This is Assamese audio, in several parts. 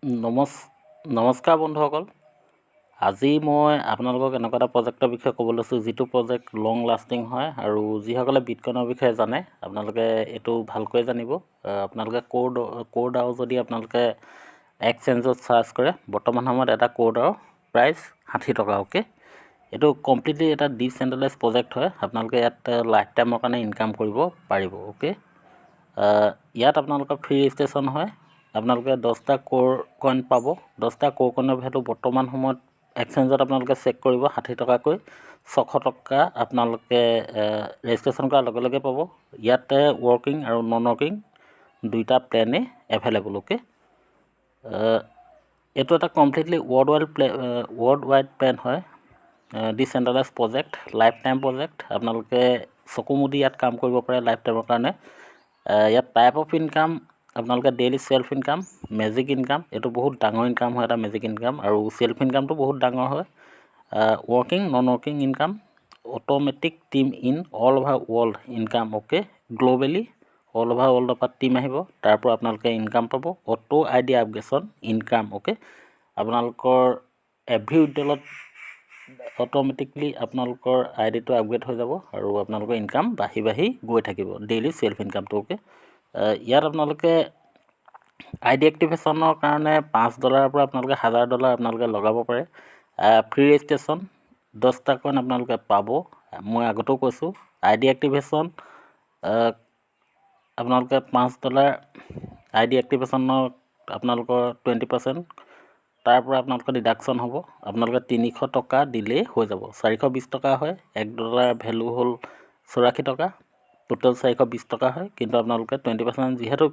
নমস্কাৰ বন্ধুসকল। আজি মই আপোনালোকক এনেকুৱা এটা প্ৰজেক্টৰ বিষয়ে ক'ব লৈছোঁ যিটো প্ৰজেক্ট লং লাষ্টিং হয় আৰু যিসকলে বিটকইনৰ বিষয়ে জানে আপোনালোকে এইটো ভালকৈ জানিব। আপোনালোকে কোৰ ডাও যদি আপোনালোকে এক্সচেঞ্জত চাৰ্চ কৰে, বৰ্তমান সময়ত এটা কোৰ ডাওৰ প্ৰাইচ 60 টকা। অ'কে, এইটো কমপ্লিটলি এটা ডিচেণ্ট্ৰেলাইজ প্ৰজেক্ট হয়। আপোনালোকে ইয়াত লাইফ টাইমৰ কাৰণে ইনকাম কৰিব পাৰিব। অ'কে, ইয়াত আপোনালোকৰ ফ্ৰী ৰেজিষ্ট্ৰেশ্যন হয়। আপোনালোকে 10টা কোৰ কইন পাব। 10টা কোৰ কইনৰ ভেলু বৰ্তমান সময়ত এক্সচেঞ্জত আপোনালোকে চেক কৰিব 60 টকাকৈ। 600 টকা আপোনালোকে ৰেজিষ্ট্ৰেশ্যন কৰাৰ লগে লগে পাব। ইয়াতে ৱৰ্কিং আৰু নন ৱৰ্কিং দুইটা প্লেনেই এভেইলেবল। অ'কে, এইটো এটা কমপ্লিটলি ৱৰ্ল্ড ৱাইড প্লেন হয়। Decentralise project, life time project. আপোনালোকে চকু মুদি ইয়াত কাম কৰিব পাৰে লাইফ টাইমৰ কাৰণে। ইয়াত টাইপ অফ ইনকাম আপোনালোকে daily self income, magic income, এইটো বহুত ডাঙৰ ইনকাম হয় এটা মেজিক ইনকাম, আৰু চেল্ফ ইনকামটো বহুত ডাঙৰ হয়। Working non working income, automatic team in all over ৱৰ্ল্ড income. Okay, globally all over ৱৰ্ল্ডৰ পৰা টিম আহিব, তাৰ পৰা আপোনালোকে ইনকাম পাব। Auto ID upgradation income. Okay, আপোনালোকৰ এভৰি উইড্ৰলত অট'মেটিকলি আপোনালোকৰ আইডিটো আপগ্ৰেড হৈ যাব আৰু আপোনালোকৰ ইনকাম বাঢ়ি গৈ থাকিব, ডেইলি চেল্ফ ইনকামটো। অ'কে, ইয়াত আপোনালোকে আইডি এক্টিভেশ্যনৰ কাৰণে $5 পৰা আপোনালোকে $1000 আপোনালোকে লগাব পাৰে। ফ্ৰী ৰেজিষ্ট্ৰেশ্যন 10টা কইন আপোনালোকে পাব। মই আগতেও কৈছোঁ, আইডি এক্টিভেশ্যন আপোনালোকে $5 আইডি এক্টিভেশ্যনৰ আপোনালোকৰ 20%, তাৰ পৰা আপোনালোকৰ ডিডাকশ্যন হ'ব। আপোনালোকে 300 টকা দিলেই হৈ যাব। 420 টকা হয়। $1 ভেলু হ'ল 84 টকা, টোটেল 420 টকা হয়। কিন্তু আপোনালোকে 20% যিহেতু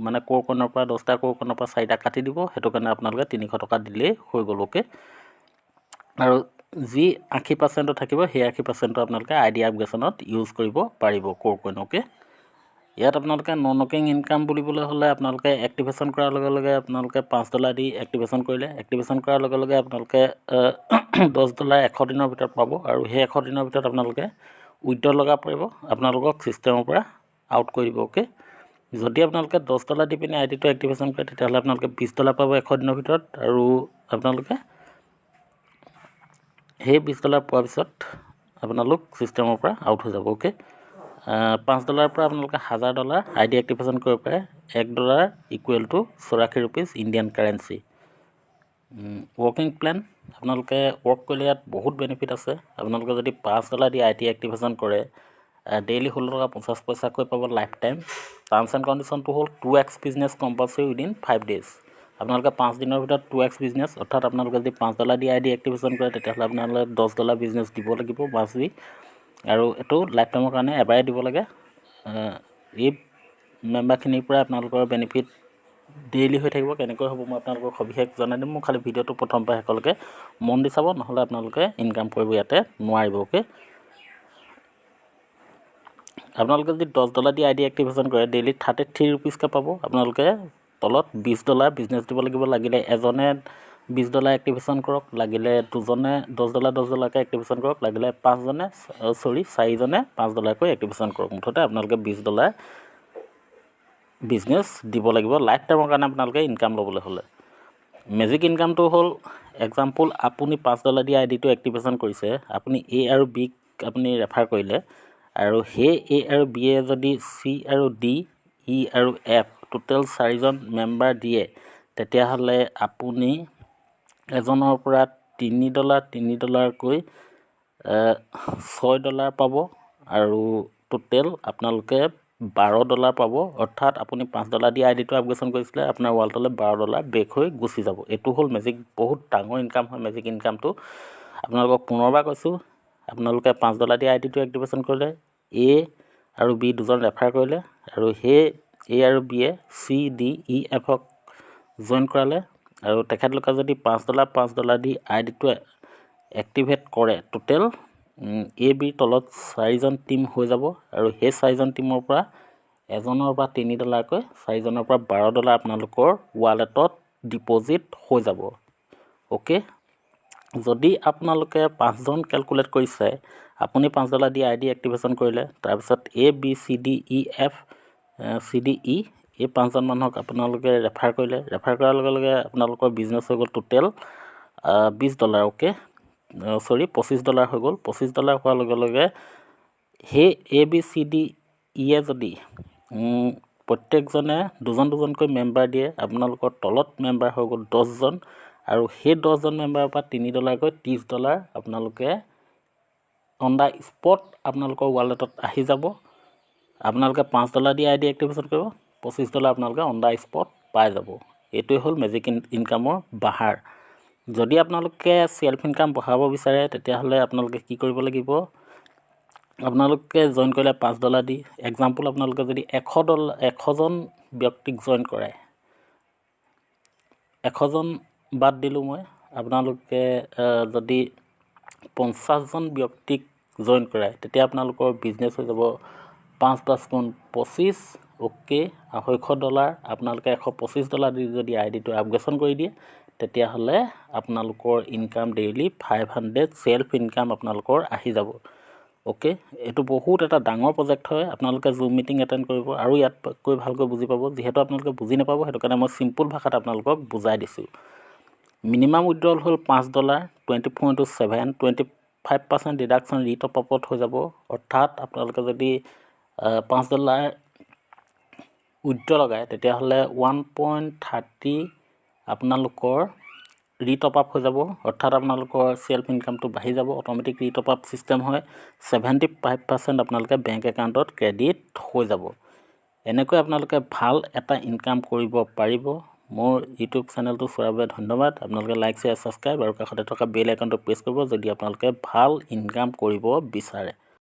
মানে কোৰ কইনৰ পৰা 10টা কোৰ কইনৰ পৰা 4টা কাটি দিব, সেইটো কাৰণে আপোনালোকে 300 টকা দিলেই হৈ গ'ল। অ'কে, আৰু যি 80% থাকিব সেই 80% আপোনালোকে আইডি আপগ্ৰেশ্যনত ইউজ কৰিব পাৰিব কোৰ কইন। অ'কে, ইয়াত আপোনালোকে নন ৱৰ্কিং ইনকাম বুলিবলৈ হ'লে আপোনালোকে এক্টিভেশ্যন কৰাৰ লগে লগে আপোনালোকে $5 দি এক্টিভেশ্যন কৰিলে, এক্টিভেশ্যন কৰাৰ লগে লগে আপোনালোকে $10 100 দিনৰ ভিতৰত পাব, আৰু সেই 100 দিনৰ ভিতৰত আপোনালোকে উইথড্ৰ লগাব পাৰিব, আপোনালোকক ছিষ্টেমৰ পৰা আউট কৰি দিব। অ'কে, যদি আপোনালোকে $10 দি পিনে আইডিটো এক্টিভেশ্যন কৰে, তেতিয়াহ'লে আপোনালোকে $20 পাব 100 দিনৰ ভিতৰত, আৰু আপোনালোকে সেই $20 পোৱাৰ পিছত আপোনালোক ছিষ্টেমৰ পৰা আউট হৈ যাব। অ'কে, $5 পৰা আপোনালোকে $1000 আইডি এক্টিভেশ্যন কৰিব পাৰে। $1 equal to 84 rupees Indian currency. Working plan আপোনালোকে ৱৰ্ক কৰিলে ইয়াত বহুত বেনিফিট আছে। আপোনালোকে যদি $5 দি আইডি এক্টিভেশ্যন কৰে, ডেইলি 16 টকা 50 পইচাকৈ পাব লাইফ টাইম। টাৰ্মছ এণ্ড কণ্ডিশ্যনটো হ'ল 2x business compulsory within 5 days। আপোনালোকে 5 দিনৰ ভিতৰত 2x বিজনেছ, অৰ্থাৎ আপোনালোকে যদি $5 দি আইডি এক্টিভেশ্যন কৰে, তেতিয়াহ'লে আপোনালোকে $10 বিজনেছ দিব লাগিব মাষ্ট বি, আৰু এইটো লাইফ টাইমৰ কাৰণে এবাৰে দিব লাগে। এই মেম্বাৰখিনিৰ পৰা আপোনালোকৰ বেনিফিট ডেইলি হৈ থাকিব। কেনেকৈ হ'ব মই আপোনালোকক সবিশেষ জনাই দিম। মোক খালি ভিডিঅ'টো প্ৰথম পৰা শেষলৈকে মন দি চাব, নহ'লে আপোনালোকে ইনকাম কৰিব ইয়াতে নোৱাৰিব। অ'কে, আপোনালোকে যদি $10 দি আইডি এক্টিভেশ্যন কৰে, ডেইলি 33 ৰুপিজকৈ পাব। আপোনালোকে তলত $20 বিজনেছ দিব লাগিব। লাগিলে এজনে $20 এক্টিভেশ্যন কৰক, লাগিলে দুজনে $10কৈ এক্টিভেশ্যন কৰক, লাগিলে 4জনে $5কৈ এক্টিভেশ্যন কৰক। মুঠতে আপোনালোকে $20 বিজনেছ দিব লাগিব লাইফ টাইমৰ কাৰণে আপোনালোকে ইনকাম ল'বলৈ হ'লে। মেজিক ইনকামটো হ'ল এক্সাম্পল, আপুনি $5 দি আইডিটো এক্টিভেশ্যন কৰিছে, আপুনি এ আৰু বিক আপুনি ৰেফাৰ কৰিলে, আৰু সেই এ আৰু বিয়ে যদি চি আৰু ডি, ই আৰু এফ টোটেল 4জন মেম্বাৰ দিয়ে, তেতিয়াহ'লে আপুনি এজনৰ পৰা $3কৈ $6 পাব, আৰু টোটেল আপোনালোকে $12 পাব। অৰ্থাৎ আপুনি $5 দি আইডিটো আপগ্ৰেশ্যন কৰিছিলে, আপোনাৰ ৱালেটলৈ $12 বেক হৈ গুচি যাব। এইটো হ'ল মেজিক, বহুত ডাঙৰ ইনকাম হয় মেজিক ইনকামটো। আপোনালোকক পুনৰবাৰ কৈছোঁ, আপোনালোকে $5 দি আইডিটো এক্টিভেশ্যন কৰিলে, এ আৰু বি দুজন ৰেফাৰ কৰিলে, আৰু সেই এ আৰু বিয়ে চি ডি ই এফক জইন কৰালে, আৰু তেখেতলোকে যদি $5 দি আইডিটো এক্টিভেট কৰে, টোটেল এ বিৰ তলত 4জন টিম হৈ যাব, আৰু সেই 4জন টিমৰ পৰা এজনৰ পৰা $3কৈ, 4জনৰ পৰা $12 আপোনালোকৰ ৱালেটত ডিপ'জিট হৈ যাব। অ'কে, যদি আপোনালোকে 5জন কেলকুলেট কৰিছে, আপুনি $5 দি আইডি এক্টিভেশ্যন কৰিলে, তাৰপিছত A B C D E F C D E এই 5জন মানুহক আপোনালোকে ৰেফাৰ কৰিলে, ৰেফাৰ কৰাৰ লগে লগে আপোনালোকৰ বিজনেছ হৈ গ'ল টোটেল $20, অ'কে সৰি $25 হৈ গ'ল। $25 হোৱাৰ লগে লগে সেই ABCDE যদি প্ৰত্যেকজনে দুজনকৈ মেম্বাৰ দিয়ে, আপোনালোকৰ তলত মেম্বাৰ হৈ গ'ল 10জন, আৰু সেই 10জন মেম্বাৰৰ পৰা $3কৈ $30 আপোনালোকে অন দ্য স্পট আপোনালোকৰ ৱালেটত আহি যাব। আপোনালোকে $5 দি ID এক্টিভেশ্যন কৰিব, $25 আপোনালোকে অন দ্য স্পট পাই যাব। এইটোৱে হ'ল মেজিক ইনকামৰ বাহাৰ। যদি আপোনালোকে চেল্ফ ইনকাম বঢ়াব বিচাৰে তেতিয়াহ'লে আপোনালোকে কি কৰিব লাগিব, আপোনালোকে জইন কৰিলে $5 দি, এক্সাম্পল আপোনালোকে যদি $100জন ব্যক্তিক জইন কৰায়, 100জন বাদ দিলোঁ মই, আপোনালোকে যদি 50জন ব্যক্তিক জইন কৰায় তেতিয়া আপোনালোকৰ বিজনেছ হৈ যাব 5 গুণ 25, অ'কে $250। আপোনালোকে $125 দি যদি আইডিটো আপগ্ৰেডেশ্যন কৰি দিয়ে তেতিয়াহ'লে আপোনালোকৰ ইনকাম ডেইলি 500 চেল্ফ ইনকাম আপোনালোকৰ আহি যাব। অ'কে, এইটো বহুত এটা ডাঙৰ প্ৰজেক্ট হয়। আপোনালোকে জুম মিটিং এটেণ্ড কৰিব আৰু ইয়াত কৈ ভালকৈ বুজি পাব। যিহেতু আপোনালোকে বুজি নাপাব সেইটো কাৰণে মই চিম্পুল ভাষাত আপোনালোকক বুজাই দিছোঁ। মিনিমাম উইড্ৰল হ'ল $5, 24/7, 25% ডিডাকশ্যন ৰিটপ আপত হৈ যাব। অৰ্থাৎ আপোনালোকে যদি $5 উইড্ৰ লগায় তেতিয়াহ'লে 1.30 আপোনালোকৰ ৰিটপ আপ হৈ যাব। অৰ্থাৎ আপোনালোকৰ চেল্ফ ইনকামটো বাঢ়ি যাব। অট'মেটিক ৰিটপ আপ ছিষ্টেম হয়। 75% আপোনালোকে বেংক একাউণ্টত ক্ৰেডিট হৈ যাব। এনেকৈ আপোনালোকে ভাল এটা ইনকাম কৰিব পাৰিব। মোৰ ইউটিউব চেনেলটো চোৱাৰ বাবে ধন্যবাদ। আপোনালোকে লাইক, শ্বেয়াৰ, ছাবস্ক্ৰাইব আৰু কাষতে থকা বেল আইকনটো প্ৰেছ কৰিব যদি আপোনালোকে ভাল ইনকাম কৰিব বিচাৰে।